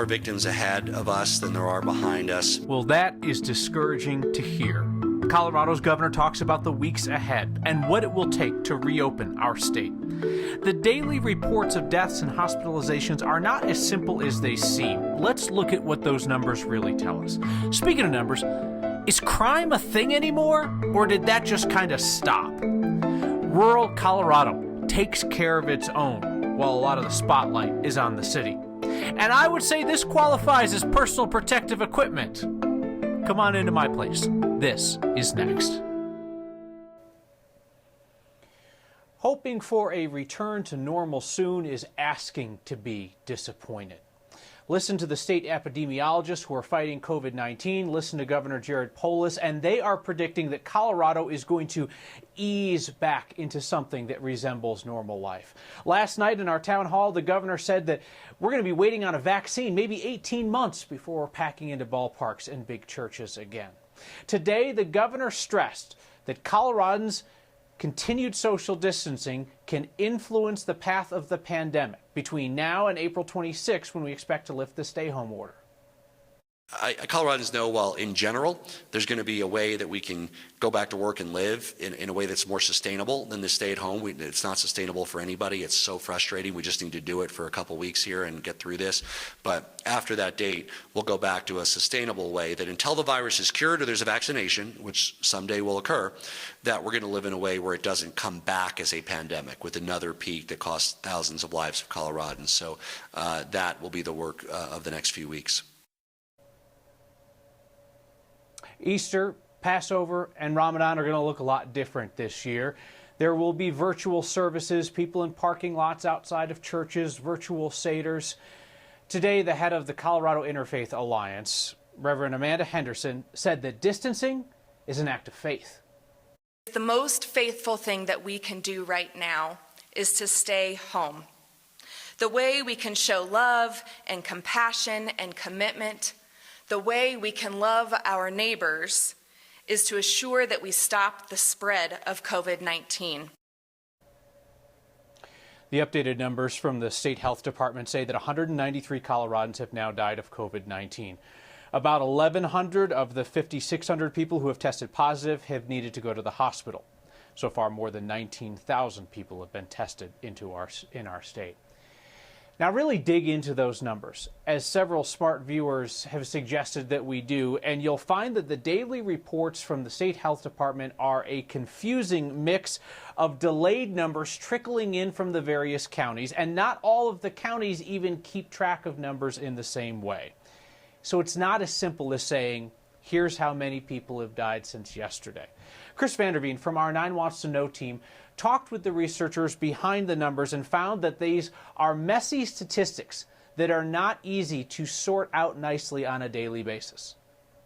more victims ahead of us than there are behind us. Well, that is discouraging to hear. Colorado's governor talks about the weeks ahead and what it will take to reopen our state. The daily reports of deaths and hospitalizations are not as simple as they seem. Let's look at what those numbers really tell us. Speaking of numbers, is crime a thing anymore, or did that just kind of stop? Rural Colorado takes care of its own, while a lot of the spotlight is on the city. And I would say this qualifies as personal protective equipment. Come on into my place. This is next. Hoping for a return to normal soon is asking to be disappointed. Listen to the state epidemiologists who are fighting COVID-19. Listen to Governor Jared Polis, and they are predicting that Colorado is going to ease back into something that resembles normal life. Last night in our town hall, the governor said that we're going to be waiting on a vaccine, maybe 18 months before we're packing into ballparks and big churches again. Today, the governor stressed that Coloradans' continued social distancing can influence the path of the pandemic between now and April 26, when we expect to lift the stay-home order. Coloradans know, well, in general, there's going to be a way that we can go back to work and live in a way that's more sustainable than to stay at home. It's not sustainable for anybody. It's so frustrating. We just need to do it for a couple weeks here and get through this. But after that date, we'll go back to a sustainable way that until the virus is cured or there's a vaccination, which someday will occur, that we're going to live in a way where it doesn't come back as a pandemic with another peak that costs thousands of lives of Coloradans. So that will be the work of the next few weeks. Easter, Passover, and Ramadan are going to look a lot different this year. There will be virtual services, people in parking lots outside of churches, virtual seders. Today, the head of the Colorado Interfaith Alliance, Reverend Amanda Henderson, said that distancing is an act of faith. The most faithful thing that we can do right now is to stay home. The way we can show love and compassion and commitment, the way we can love our neighbors, is to assure that we stop the spread of COVID-19. The updated numbers from the state health department say that 193 Coloradans have now died of COVID-19. About 1,100 of the 5,600 people who have tested positive have needed to go to the hospital. So far, more than 19,000 people have been tested in our state. Now, really dig into those numbers, as several smart viewers have suggested that we do, and you'll find that the daily reports from the state health department are a confusing mix of delayed numbers trickling in from the various counties, and not all of the counties even keep track of numbers in the same way. So it's not as simple as saying, here's how many people have died since yesterday. Chris Vanderveen from our 9 Wants to Know team talked with the researchers behind the numbers and found that these are messy statistics that are not easy to sort out nicely on a daily basis.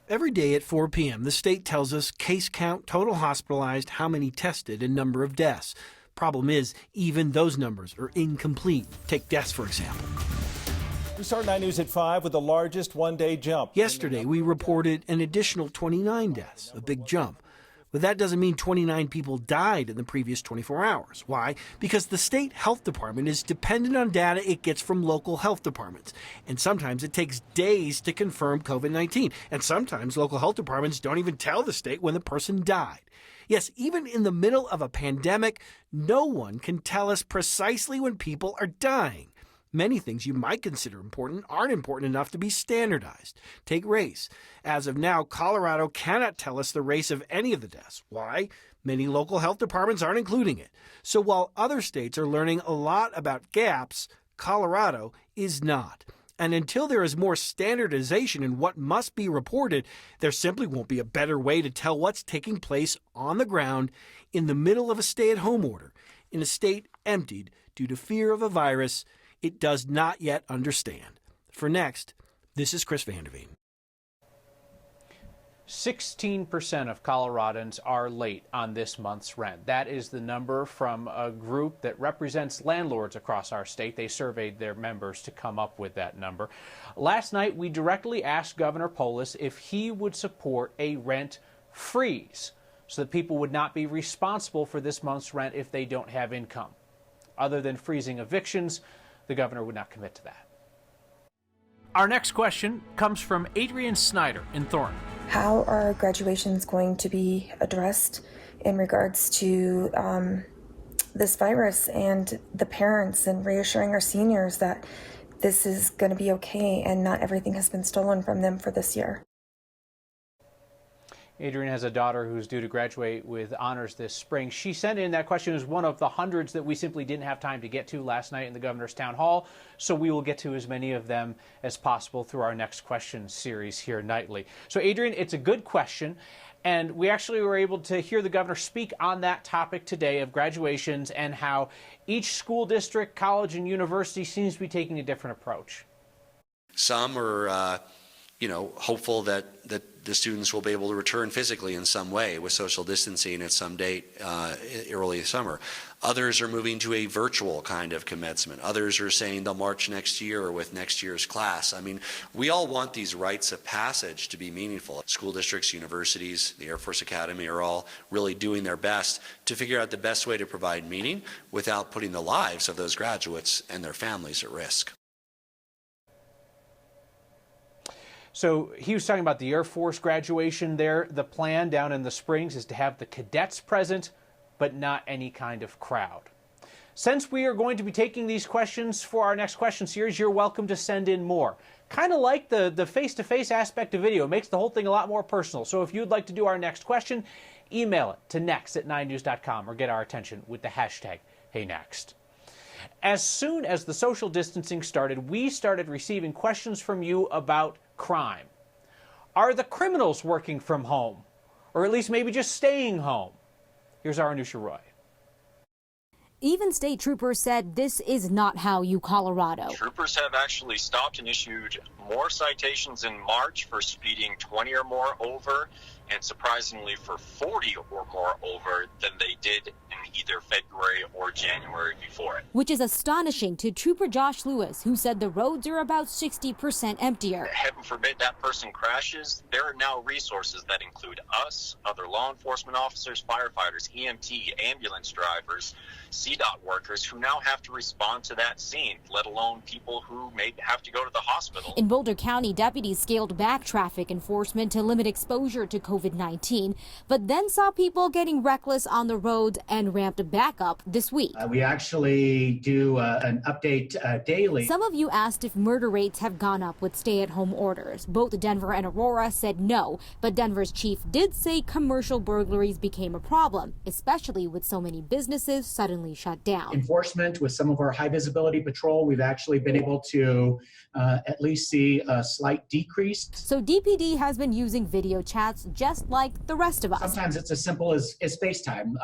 Every day at 4 p.m., the state tells us case count, total hospitalized, how many tested, and number of deaths. Problem is, even those numbers are incomplete. Take deaths, for example. We start 9 News at 5 with the largest one-day jump. Yesterday, we reported an additional 29 deaths, a big jump. But that doesn't mean 29 people died in the previous 24 hours. Why? Because the state health department is dependent on data it gets from local health departments. And sometimes it takes days to confirm COVID-19. And sometimes local health departments don't even tell the state when the person died. Yes, even in the middle of a pandemic, no one can tell us precisely when people are dying. Many things you might consider important aren't important enough to be standardized. Take race. As of now, Colorado cannot tell us the race of any of the deaths. Why? Many local health departments aren't including it. So while other states are learning a lot about gaps, Colorado is not. And until there is more standardization in what must be reported, there simply won't be a better way to tell what's taking place on the ground in the middle of a stay-at-home order, in a state emptied due to fear of a virus it does not yet understand. For Next, this is Chris Vanderveen. 16% of Coloradans are late on this month's rent. That is the number from a group that represents landlords across our state. They surveyed their members to come up with that number. Last night, we directly asked Governor Polis if he would support a rent freeze so that people would not be responsible for this month's rent if they don't have income. Other than freezing evictions, the governor would not commit to that. Our next question comes from Adrian Snyder in Thornton. How are graduations going to be addressed in regards to this virus, and the parents, and reassuring our seniors that this is going to be okay and not everything has been stolen from them for this year? Adrian has a daughter who's due to graduate with honors this spring. She sent in that question as one of the hundreds that we simply didn't have time to get to last night in the governor's town hall, so we will get to as many of them as possible through our next question series here nightly. So Adrian, it's a good question, and we actually were able to hear the governor speak on that topic today of graduations and how each school district, college, and university seems to be taking a different approach. Some are hopeful that the students will be able to return physically in some way with social distancing at some date early summer. Others are moving to a virtual kind of commencement. Others are saying they'll March next year or with next year's class. I mean, we all want these rites of passage to be meaningful. School districts, universities, the Air Force Academy are all really doing their best to figure out the best way to provide meaning without putting the lives of those graduates and their families at risk. So he was talking about the Air Force graduation there. The plan down in the Springs is to have the cadets present, but not any kind of crowd. Since we are going to be taking these questions for our next question series, you're welcome to send in more. Kind of like the face-to-face aspect of video. It makes the whole thing a lot more personal. So if you'd like to do our next question, email it to next@9news.com or get our attention with the hashtag #HeyNext. As soon as the social distancing started, we started receiving questions from you about crime. Are the criminals working from home? Or at least maybe just staying home? Here's our Anusha Roy. Even state troopers said this is not how you Colorado. Troopers have actually stopped and issued more citations in March for speeding 20 or more over, and surprisingly for 40 or more over than they did in either February or January before it. Which is astonishing to Trooper Josh Lewis, who said the roads are about 60% emptier. Heaven forbid that person crashes. There are now resources that include us, other law enforcement officers, firefighters, EMT, ambulance drivers, CDOT workers who now have to respond to that scene, let alone people who may have to go to the hospital. In Boulder County, deputies scaled back traffic enforcement to limit exposure to COVID-19, but then saw people getting reckless on the roads and ramped back up this week. We actually do an update daily. Some of you asked if murder rates have gone up with stay-at-home orders. Both Denver and Aurora said no, but Denver's chief did say commercial burglaries became a problem, especially with so many businesses suddenly shut down. Enforcement with some of our high visibility patrol, we've actually been able to at least see a slight decrease. So DPD has been using video chats just like the rest of us. Sometimes it's as simple as FaceTime.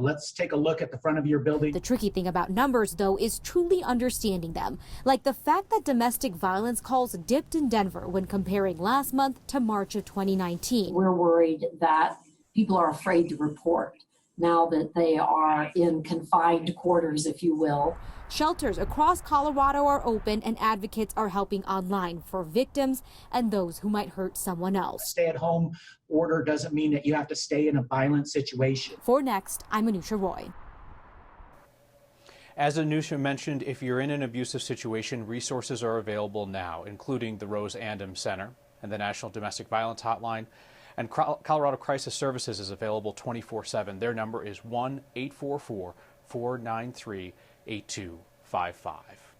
Let's take a look at the front of your building. The tricky thing about numbers, though, is truly understanding them. Like the fact that domestic violence calls dipped in Denver when comparing last month to March of 2019. We're worried that people are afraid to report now that they are in confined quarters, if you will. Shelters across Colorado are open and advocates are helping online for victims and those who might hurt someone else. Stay-at-home order doesn't mean that you have to stay in a violent situation. For Next, I'm Anusha Roy. As Anusha mentioned, if you're in an abusive situation, resources are available now, including the Rose Andom Center and the National Domestic Violence Hotline. And Colorado Crisis Services is available 24/7. Their number is 1-844-493-8255.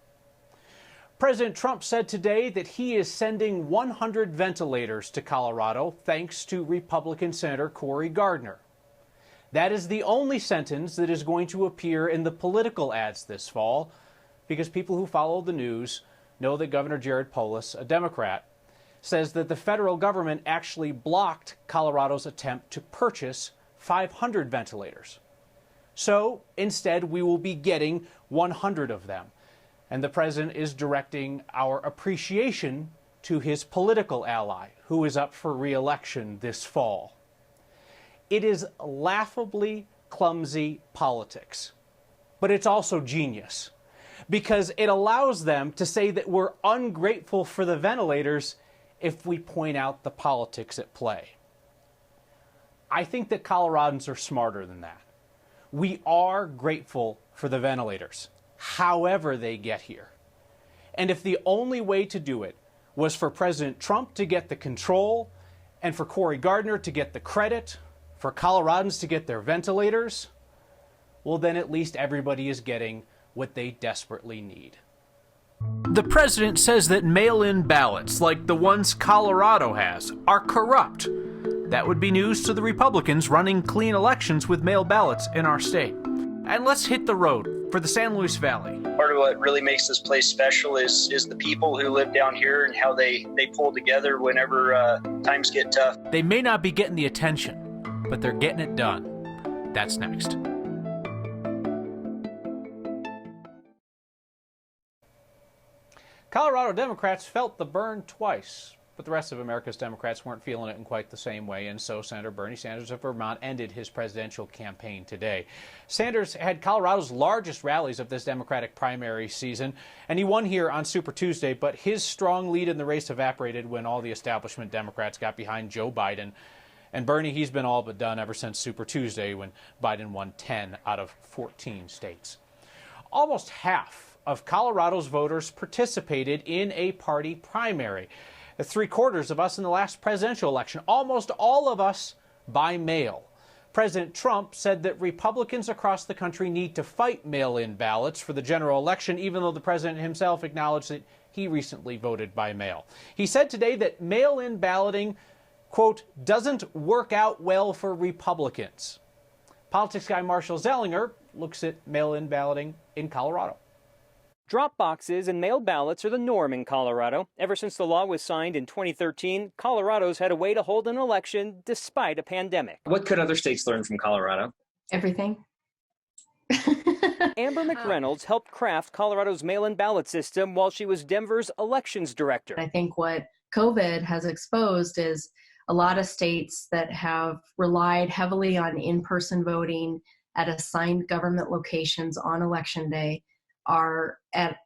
President Trump said today that he is sending 100 ventilators to Colorado thanks to Republican Senator Cory Gardner. That is the only sentence that is going to appear in the political ads this fall, because people who follow the news know that Governor Jared Polis, a Democrat, says that the federal government actually blocked Colorado's attempt to purchase 500 ventilators. So instead, we will be getting 100 of them. And the president is directing our appreciation to his political ally, who is up for re-election this fall. It is laughably clumsy politics, but it's also genius, because it allows them to say that we're ungrateful for the ventilators if we point out the politics at play. I think that Coloradans are smarter than that. We are grateful for the ventilators, however they get here. And if the only way to do it was for President Trump to get the control and for Cory Gardner to get the credit, for Coloradans to get their ventilators, well, then at least everybody is getting what they desperately need. The president says that mail-in ballots, like the ones Colorado has, are corrupt. That would be news to the Republicans running clean elections with mail ballots in our state. And let's hit the road for the San Luis Valley. Part of what really makes this place special is the people who live down here and how they pull together whenever times get tough. They may not be getting the attention, but they're getting it done. That's next. Colorado Democrats felt the burn twice, but the rest of America's Democrats weren't feeling it in quite the same way, and so Senator Bernie Sanders of Vermont ended his presidential campaign today. Sanders had Colorado's largest rallies of this Democratic primary season, and he won here on Super Tuesday, but his strong lead in the race evaporated when all the establishment Democrats got behind Joe Biden. And Bernie, he's been all but done ever since Super Tuesday when Biden won 10 out of 14 states. Almost half of Colorado's voters participated in a party primary. 3/4 of us in the last presidential election, almost all of us by mail. President Trump said that Republicans across the country need to fight mail-in ballots for the general election, even though the president himself acknowledged that he recently voted by mail. He said today that mail-in balloting, quote, doesn't work out well for Republicans. Politics guy Marshall Zellinger looks at mail-in balloting in Colorado. Drop boxes and mail ballots are the norm in Colorado. Ever since the law was signed in 2013, Colorado's had a way to hold an election despite a pandemic. What could other states learn from Colorado? Everything. Amber McReynolds helped craft Colorado's mail-in ballot system while she was Denver's elections director. I think what COVID has exposed is a lot of states that have relied heavily on in-person voting at assigned government locations on election day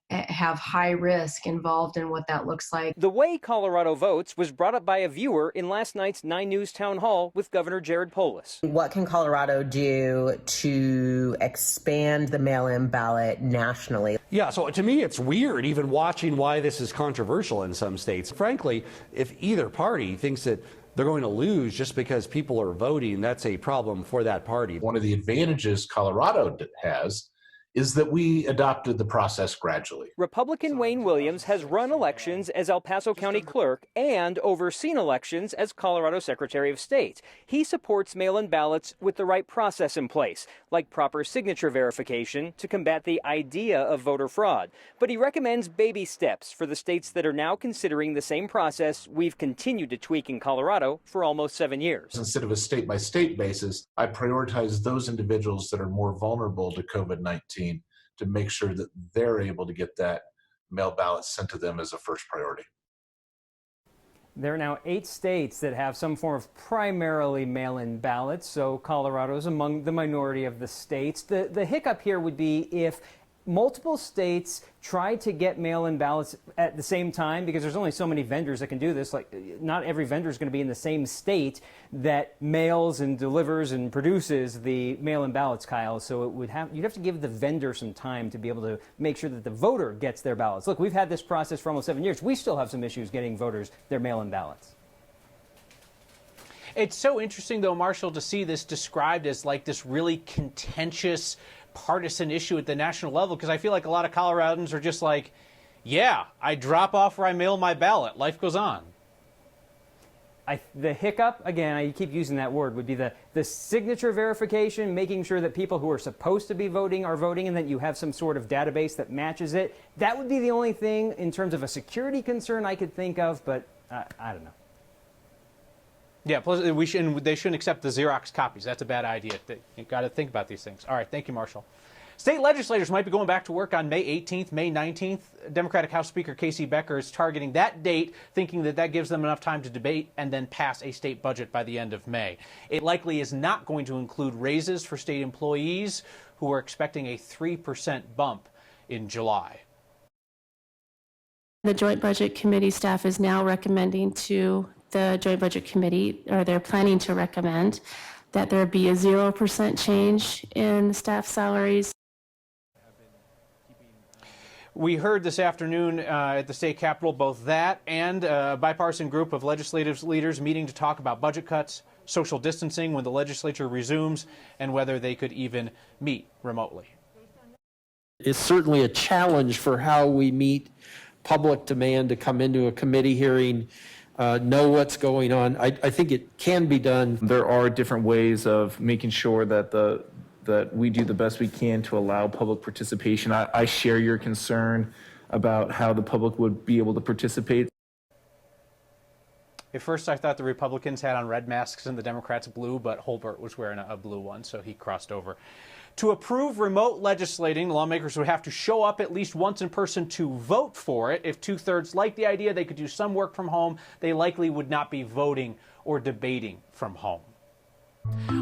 have high risk involved in what that looks like. The way Colorado votes was brought up by a viewer in last night's 9 News town hall with Governor Jared Polis. What can Colorado do to expand the mail-in ballot nationally? Yeah, so to me, it's weird even watching why this is controversial in some states. Frankly, if either party thinks that they're going to lose just because people are voting, that's a problem for that party. One of the advantages Colorado has is that we adopted the process gradually. Republican Wayne Williams has run elections as El Paso County Clerk and overseen elections as Colorado Secretary of State. He supports mail-in ballots with the right process in place, like proper signature verification to combat the idea of voter fraud. But he recommends baby steps for the states that are now considering the same process we've continued to tweak in Colorado for almost 7 years. Instead of a state-by-state basis, I prioritize those individuals that are more vulnerable to COVID-19 to make sure that they're able to get that mail ballot sent to them as a first priority. There are now 8 states that have some form of primarily mail-in ballots, so Colorado is among the minority of the states. The hiccup here would be if multiple states try to get mail-in ballots at the same time, because there's only so many vendors that can do this. Like, not every vendor is going to be in the same state that mails and delivers and produces the mail-in ballots, Kyle. So you'd have to give the vendor some time to be able to make sure that the voter gets their ballots. Look, we've had this process for almost 7 years. We still have some issues getting voters their mail-in ballots. It's so interesting, though, Marshall, to see this described as like this really contentious partisan issue at the national level, because I feel like a lot of Coloradans are just like, yeah, I drop off where I mail my ballot. Life goes on. The hiccup, again, I keep using that word, would be the signature verification, making sure that people who are supposed to be voting are voting and that you have some sort of database that matches it. That would be the only thing in terms of a security concern I could think of, but I don't know. Yeah, plus they shouldn't accept the Xerox copies. That's a bad idea. You've got to think about these things. All right, thank you, Marshall. State legislators might be going back to work on May 18th, May 19th. Democratic House Speaker Casey Becker is targeting that date, thinking that that gives them enough time to debate and then pass a state budget by the end of May. It likely is not going to include raises for state employees who are expecting a 3% bump in July. The Joint Budget Committee staff is now recommending to the Joint Budget Committee, or they're planning to recommend, that there be a 0% change in staff salaries. We heard this afternoon at the state capitol both that and a bipartisan group of legislative leaders meeting to talk about budget cuts, social distancing when the legislature resumes, and whether they could even meet remotely. It's certainly a challenge for how we meet public demand to come into a committee hearing, know what's going on. I think it can be done. There are different ways of making sure that that we do the best we can to allow public participation. I share your concern about how the public would be able to participate. At first, I thought the Republicans had on red masks and the Democrats blue, but Holbert was wearing a blue one, so he crossed over. To approve remote legislating, lawmakers would have to show up at least once in person to vote for it. If two-thirds like the idea they could do some work from home, they likely would not be voting or debating from home.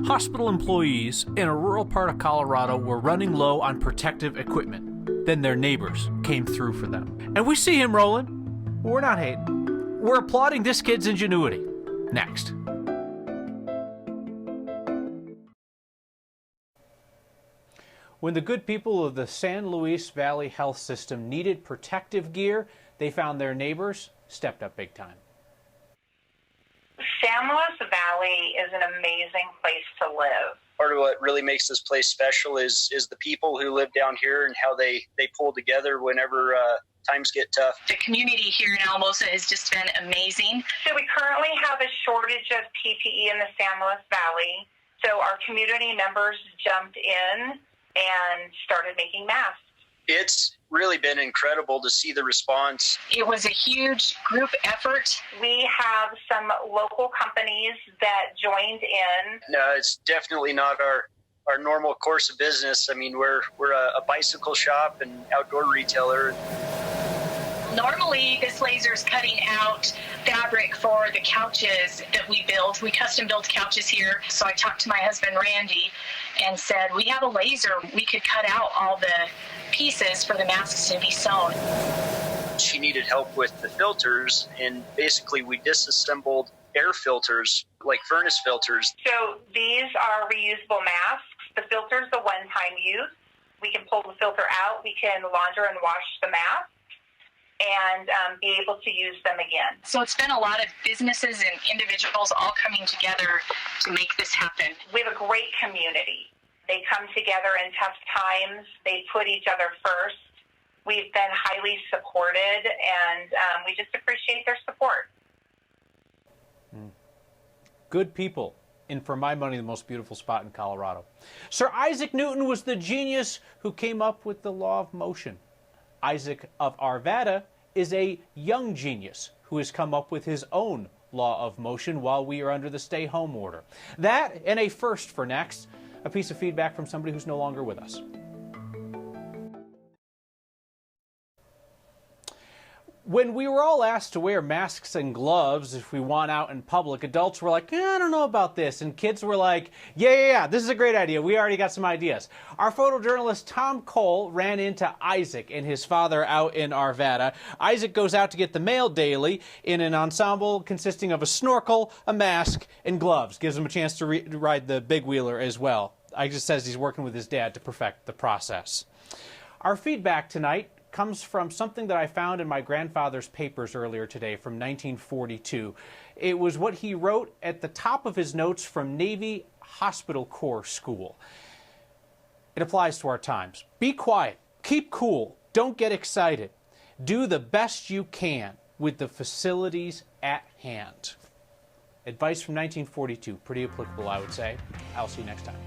Hospital employees in a rural part of Colorado were running low on protective equipment. Then their neighbors came through for them. And we see him rolling. We're not hating. We're applauding this kid's ingenuity. Next. When the good people of the San Luis Valley Health System needed protective gear, they found their neighbors stepped up big time. San Luis Valley is an amazing place to live. Part of what really makes this place special is the people who live down here and how they pull together whenever times get tough. The community here in Alamosa has just been amazing. So we currently have a shortage of PPE in the San Luis Valley. So our community members jumped in and started making masks. It's really been incredible to see the response. It was a huge group effort. We have some local companies that joined in. No, it's definitely not our normal course of business. I mean, we're a bicycle shop and outdoor retailer. Normally, this laser is cutting out fabric for the couches that we build. We custom build couches here. So I talked to my husband, Randy, and said, we have a laser. We could cut out all the pieces for the masks to be sewn. She needed help with the filters, and basically we disassembled air filters, like furnace filters. So these are reusable masks. The filter's a one-time use. We can pull the filter out. We can launder and wash the mask and be able to use them again. So it's been a lot of businesses and individuals all coming together to make this happen. We have a great community. They come together in tough times. They put each other first. We've been highly supported, and we just appreciate their support. Good people in, for my money, the most beautiful spot in Colorado. Sir Isaac Newton was the genius who came up with the law of motion. Isaac of Arvada is a young genius who has come up with his own law of motion while we are under the stay-home order. That and a first for next, a piece of feedback from somebody who's no longer with us. When we were all asked to wear masks and gloves if we want out in public, adults were like, I don't know about this. And kids were like, yeah, this is a great idea. We already got some ideas. Our photojournalist Tom Cole ran into Isaac and his father out in Arvada. Isaac goes out to get the mail daily in an ensemble consisting of a snorkel, a mask, and gloves. Gives him a chance to ride the big wheeler as well. Isaac says he's working with his dad to perfect the process. Our feedback tonight comes from something that I found in my grandfather's papers earlier today from 1942. It was what he wrote at the top of his notes from Navy Hospital Corps School. It applies to our times. Be quiet, keep cool, don't get excited. Do the best you can with the facilities at hand. Advice from 1942, pretty applicable, I would say. I'll see you next time.